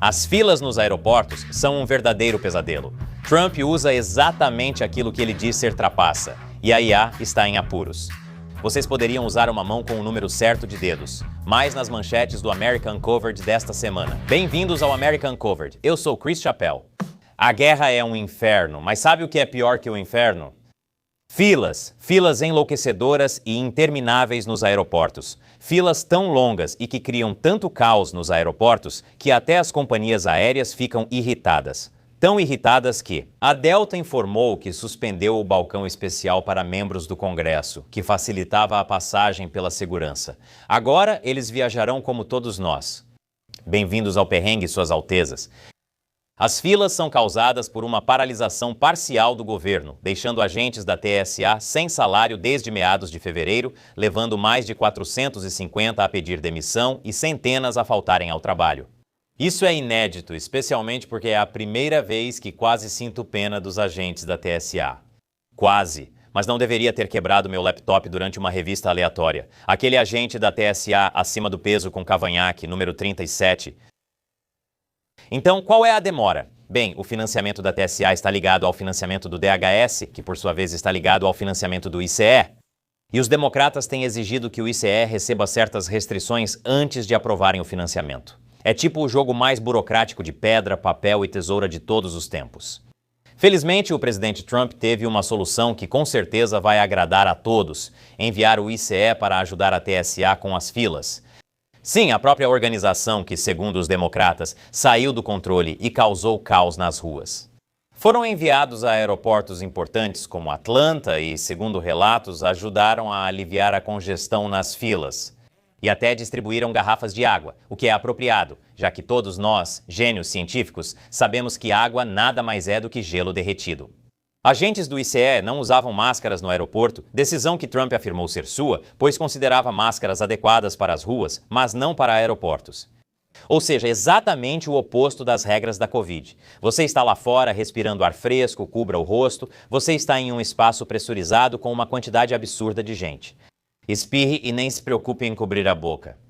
As filas nos aeroportos são um verdadeiro pesadelo. Trump usa exatamente aquilo que ele diz ser trapaça, e a IA está em apuros. Vocês poderiam usar uma mão com o número certo de dedos. Mais nas manchetes do American Uncovered desta semana. Bem-vindos ao American Uncovered. Eu sou Chris Chappell. A guerra é um inferno, mas sabe o que é pior que o inferno? Filas enlouquecedoras e intermináveis nos aeroportos. Filas tão longas e que criam tanto caos nos aeroportos que até as companhias aéreas ficam irritadas. Tão irritadas que a Delta informou que suspendeu o balcão especial para membros do Congresso, que facilitava a passagem pela segurança. Agora eles viajarão como todos nós. Bem-vindos ao perrengue, Suas Altezas. As filas são causadas por uma paralisação parcial do governo, deixando agentes da TSA sem salário desde meados de fevereiro, levando mais de 450 a pedir demissão e centenas a faltarem ao trabalho. Isso é inédito, especialmente porque é a primeira vez que quase sinto pena dos agentes da TSA. Quase, mas não deveria ter quebrado meu laptop durante uma revista aleatória. Aquele agente da TSA acima do peso com cavanhaque, número 37. Então, qual é a demora? Bem, o financiamento da TSA está ligado ao financiamento do DHS, que por sua vez está ligado ao financiamento do ICE. E os democratas têm exigido que o ICE receba certas restrições antes de aprovarem o financiamento. É tipo o jogo mais burocrático de pedra, papel e tesoura de todos os tempos. Felizmente, o presidente Trump teve uma solução que com certeza vai agradar a todos: enviar o ICE para ajudar a TSA com as filas. Sim, a própria organização que, segundo os democratas, saiu do controle e causou caos nas ruas. Foram enviados a aeroportos importantes como Atlanta e, segundo relatos, ajudaram a aliviar a congestão nas filas. E até distribuíram garrafas de água, o que é apropriado, já que todos nós, gênios científicos, sabemos que água nada mais é do que gelo derretido. Agentes do ICE não usavam máscaras no aeroporto, decisão que Trump afirmou ser sua, pois considerava máscaras adequadas para as ruas, mas não para aeroportos. Ou seja, exatamente o oposto das regras da Covid. Você está lá fora respirando ar fresco, cubra o rosto, você está em um espaço pressurizado com uma quantidade absurda de gente. Espirre e nem se preocupe em cobrir a boca.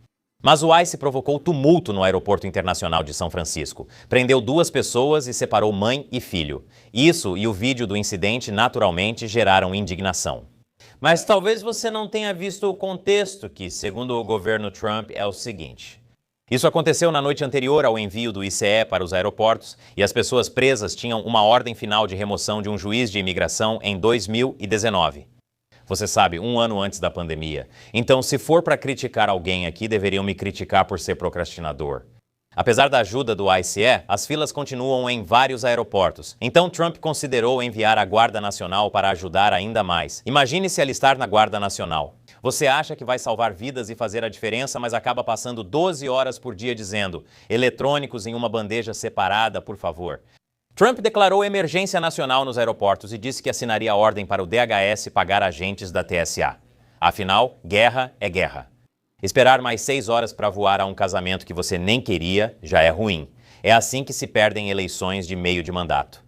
Mas o ICE provocou tumulto no Aeroporto Internacional de São Francisco. Prendeu 2 pessoas e separou mãe e filho. Isso e o vídeo do incidente naturalmente geraram indignação. Mas talvez você não tenha visto o contexto que, segundo o governo Trump, é o seguinte. Isso aconteceu na noite anterior ao envio do ICE para os aeroportos e as pessoas presas tinham uma ordem final de remoção de um juiz de imigração em 2019. Você sabe, 1 ano antes da pandemia. Então, se for para criticar alguém aqui, deveriam me criticar por ser procrastinador. Apesar da ajuda do ICE, as filas continuam em vários aeroportos. Então, Trump considerou enviar a Guarda Nacional para ajudar ainda mais. Imagine se alistar na Guarda Nacional. Você acha que vai salvar vidas e fazer a diferença, mas acaba passando 12 horas por dia dizendo: eletrônicos em uma bandeja separada, por favor. Trump declarou emergência nacional nos aeroportos e disse que assinaria a ordem para o DHS pagar agentes da TSA. Afinal, guerra é guerra. Esperar mais 6 horas para voar a um casamento que você nem queria já é ruim. É assim que se perdem eleições de meio de mandato.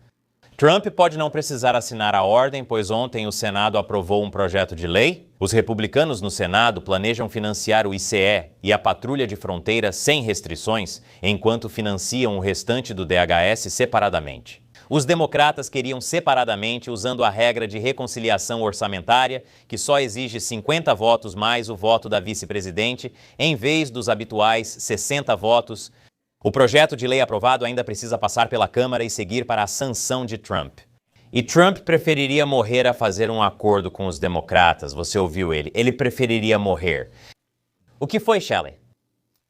Trump pode não precisar assinar a ordem, pois ontem o Senado aprovou um projeto de lei. Os republicanos no Senado planejam financiar o ICE e a patrulha de fronteira sem restrições, enquanto financiam o restante do DHS separadamente. Os democratas queriam separadamente, usando a regra de reconciliação orçamentária, que só exige 50 votos mais o voto da vice-presidente, em vez dos habituais 60 votos. O projeto de lei aprovado ainda precisa passar pela Câmara e seguir para a sanção de Trump. E Trump preferiria morrer a fazer um acordo com os democratas, você ouviu ele. Ele preferiria morrer. O que foi, Shelley?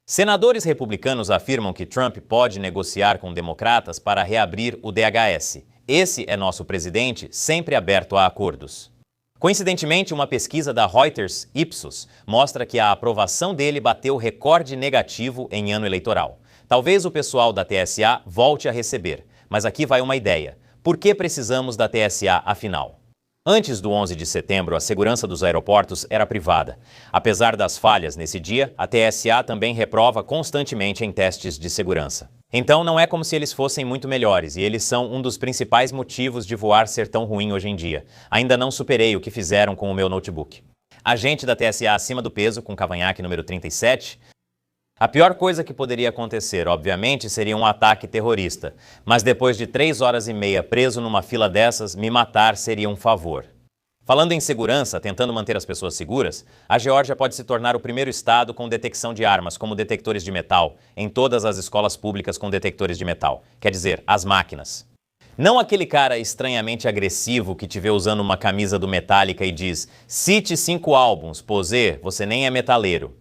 Senadores republicanos afirmam que Trump pode negociar com democratas para reabrir o DHS. Esse é nosso presidente, sempre aberto a acordos. Coincidentemente, uma pesquisa da Reuters Ipsos mostra que a aprovação dele bateu recorde negativo em ano eleitoral. Talvez o pessoal da TSA volte a receber, mas aqui vai uma ideia. Por que precisamos da TSA, afinal? Antes do 11 de setembro, a segurança dos aeroportos era privada. Apesar das falhas nesse dia, a TSA também reprova constantemente em testes de segurança. Então não é como se eles fossem muito melhores, e eles são um dos principais motivos de voar ser tão ruim hoje em dia. Ainda não superei o que fizeram com o meu notebook. Agente da TSA acima do peso, com cavanhaque número 37, A pior coisa que poderia acontecer, obviamente, seria um ataque terrorista, mas depois de 3 horas e meia preso numa fila dessas, me matar seria um favor. Falando em segurança, tentando manter as pessoas seguras, a Geórgia pode se tornar o primeiro estado com detecção de armas, como detectores de metal, em todas as escolas públicas com detectores de metal, quer dizer, as máquinas. Não aquele cara estranhamente agressivo que te vê usando uma camisa do Metallica e diz: cite 5 álbuns, posê, você nem é metaleiro.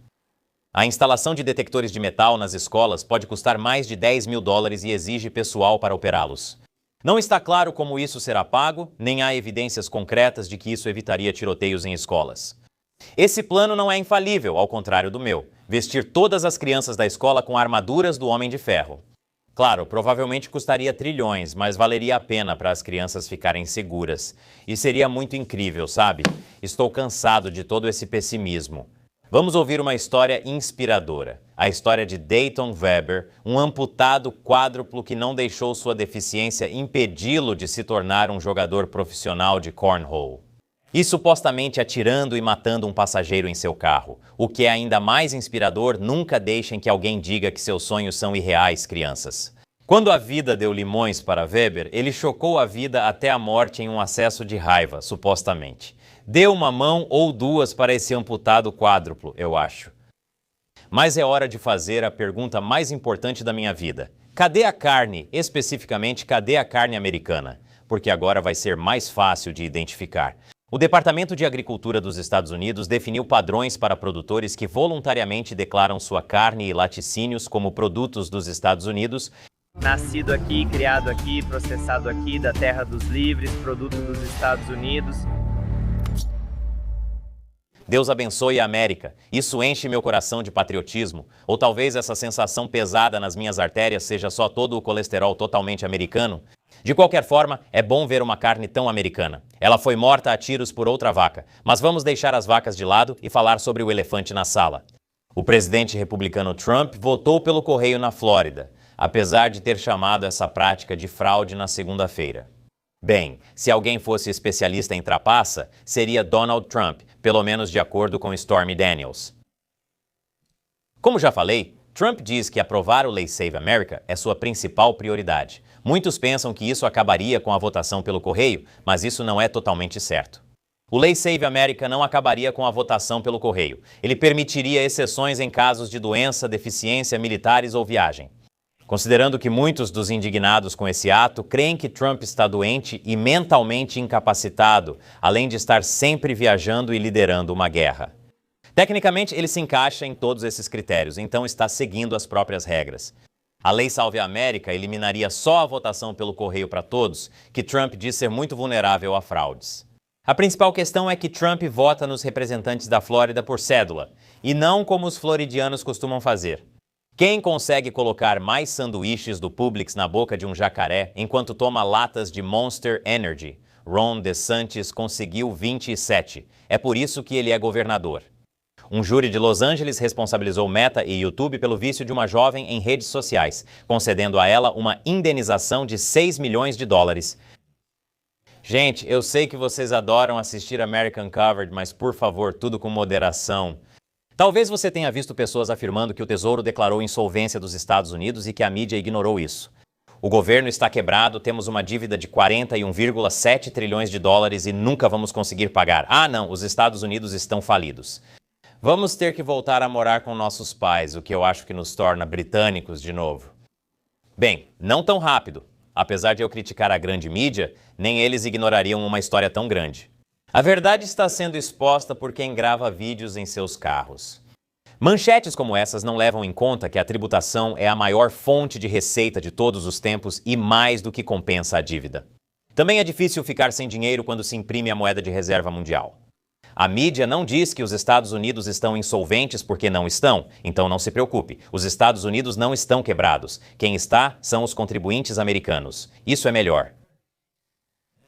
A instalação de detectores de metal nas escolas pode custar mais de $10.000 e exige pessoal para operá-los. Não está claro como isso será pago, nem há evidências concretas de que isso evitaria tiroteios em escolas. Esse plano não é infalível, ao contrário do meu: vestir todas as crianças da escola com armaduras do Homem de Ferro. Claro, provavelmente custaria trilhões, mas valeria a pena para as crianças ficarem seguras. E seria muito incrível, sabe? Estou cansado de todo esse pessimismo. Vamos ouvir uma história inspiradora. A história de Dayton Weber, um amputado quádruplo que não deixou sua deficiência impedi-lo de se tornar um jogador profissional de cornhole. E supostamente atirando e matando um passageiro em seu carro. O que é ainda mais inspirador, nunca deixem que alguém diga que seus sonhos são irreais, crianças. Quando a vida deu limões para Weber, ele chocou a vida até a morte em um acesso de raiva, supostamente. Deu uma mão ou duas para esse amputado quádruplo, eu acho. Mas é hora de fazer a pergunta mais importante da minha vida. Cadê a carne? Especificamente, cadê a carne americana? Porque agora vai ser mais fácil de identificar. O Departamento de Agricultura dos Estados Unidos definiu padrões para produtores que voluntariamente declaram sua carne e laticínios como produtos dos Estados Unidos. Nascido aqui, criado aqui, processado aqui, da terra dos livres, produto dos Estados Unidos. Deus abençoe a América. Isso enche meu coração de patriotismo. Ou talvez essa sensação pesada nas minhas artérias seja só todo o colesterol totalmente americano. De qualquer forma, é bom ver uma carne tão americana. Ela foi morta a tiros por outra vaca. Mas vamos deixar as vacas de lado e falar sobre o elefante na sala. O presidente republicano Trump votou pelo correio na Flórida, apesar de ter chamado essa prática de fraude na segunda-feira. Bem, se alguém fosse especialista em trapaça, seria Donald Trump, pelo menos de acordo com Stormy Daniels. Como já falei, Trump diz que aprovar o Lei Save America é sua principal prioridade. Muitos pensam que isso acabaria com a votação pelo correio, mas isso não é totalmente certo. O Lei Save America não acabaria com a votação pelo correio. Ele permitiria exceções em casos de doença, deficiência, militares ou viagem. Considerando que muitos dos indignados com esse ato creem que Trump está doente e mentalmente incapacitado, além de estar sempre viajando e liderando uma guerra. Tecnicamente, ele se encaixa em todos esses critérios, então está seguindo as próprias regras. A Lei Salve a América eliminaria só a votação pelo correio para todos, que Trump diz ser muito vulnerável a fraudes. A principal questão é que Trump vota nos representantes da Flórida por cédula, e não como os floridianos costumam fazer. Quem consegue colocar mais sanduíches do Publix na boca de um jacaré enquanto toma latas de Monster Energy? Ron DeSantis conseguiu 27. É por isso que ele é governador. Um júri de Los Angeles responsabilizou Meta e YouTube pelo vício de uma jovem em redes sociais, concedendo a ela uma indenização de $6 milhões. Gente, eu sei que vocês adoram assistir American Covered, mas por favor, tudo com moderação. Talvez você tenha visto pessoas afirmando que o Tesouro declarou insolvência dos Estados Unidos e que a mídia ignorou isso. O governo está quebrado, temos uma dívida de 41,7 trilhões de dólares e nunca vamos conseguir pagar. Ah, não, os Estados Unidos estão falidos. Vamos ter que voltar a morar com nossos pais, o que eu acho que nos torna britânicos de novo. Bem, não tão rápido. Apesar de eu criticar a grande mídia, nem eles ignorariam uma história tão grande. A verdade está sendo exposta por quem grava vídeos em seus carros. Manchetes como essas não levam em conta que a tributação é a maior fonte de receita de todos os tempos e mais do que compensa a dívida. Também é difícil ficar sem dinheiro quando se imprime a moeda de reserva mundial. A mídia não diz que os Estados Unidos estão insolventes porque não estão, então não se preocupe. Os Estados Unidos não estão quebrados. Quem está são os contribuintes americanos. Isso é melhor.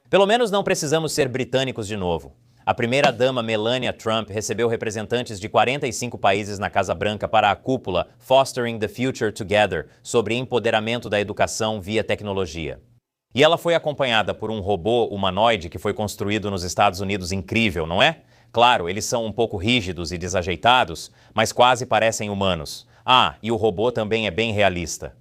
Pelo menos não precisamos ser britânicos de novo. A primeira-dama Melania Trump recebeu representantes de 45 países na Casa Branca para a cúpula Fostering the Future Together sobre empoderamento da educação via tecnologia. E ela foi acompanhada por um robô humanoide que foi construído nos Estados Unidos incrível, não é? Claro, eles são um pouco rígidos e desajeitados, mas quase parecem humanos. Ah, e o robô também é bem realista.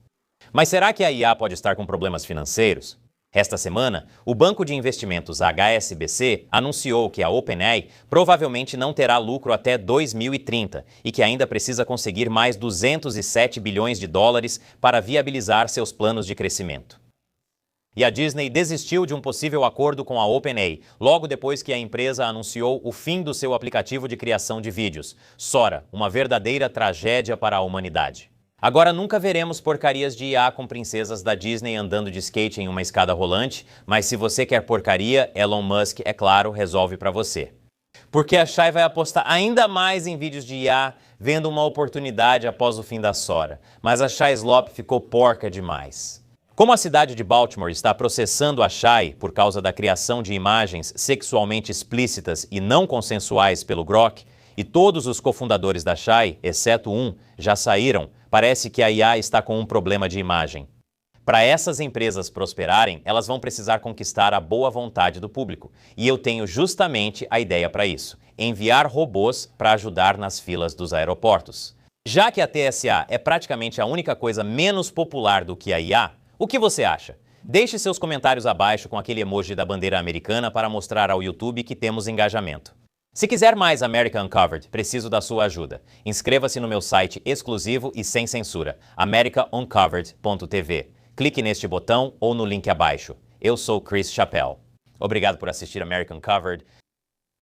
Mas será que a IA pode estar com problemas financeiros? Esta semana, o banco de investimentos HSBC anunciou que a OpenAI provavelmente não terá lucro até 2030 e que ainda precisa conseguir mais 207 bilhões de dólares para viabilizar seus planos de crescimento. E a Disney desistiu de um possível acordo com a OpenAI, logo depois que a empresa anunciou o fim do seu aplicativo de criação de vídeos, Sora, uma verdadeira tragédia para a humanidade. Agora nunca veremos porcarias de IA com princesas da Disney andando de skate em uma escada rolante, mas se você quer porcaria, Elon Musk, é claro, resolve para você. Porque a Shai vai apostar ainda mais em vídeos de IA, vendo uma oportunidade após o fim da Sora. Mas a Shai Slop ficou porca demais. Como a cidade de Baltimore está processando a Shai por causa da criação de imagens sexualmente explícitas e não consensuais pelo Grok, e todos os cofundadores da Shai, exceto um, já saíram, parece que a IA está com um problema de imagem. Para essas empresas prosperarem, elas vão precisar conquistar a boa vontade do público. E eu tenho justamente a ideia para isso: enviar robôs para ajudar nas filas dos aeroportos. Já que a TSA é praticamente a única coisa menos popular do que a IA, o que você acha? Deixe seus comentários abaixo com aquele emoji da bandeira americana para mostrar ao YouTube que temos engajamento. Se quiser mais America Uncovered, preciso da sua ajuda. Inscreva-se no meu site exclusivo e sem censura, americauncovered.tv. Clique neste botão ou no link abaixo. Eu sou Chris Chappell. Obrigado por assistir America Uncovered.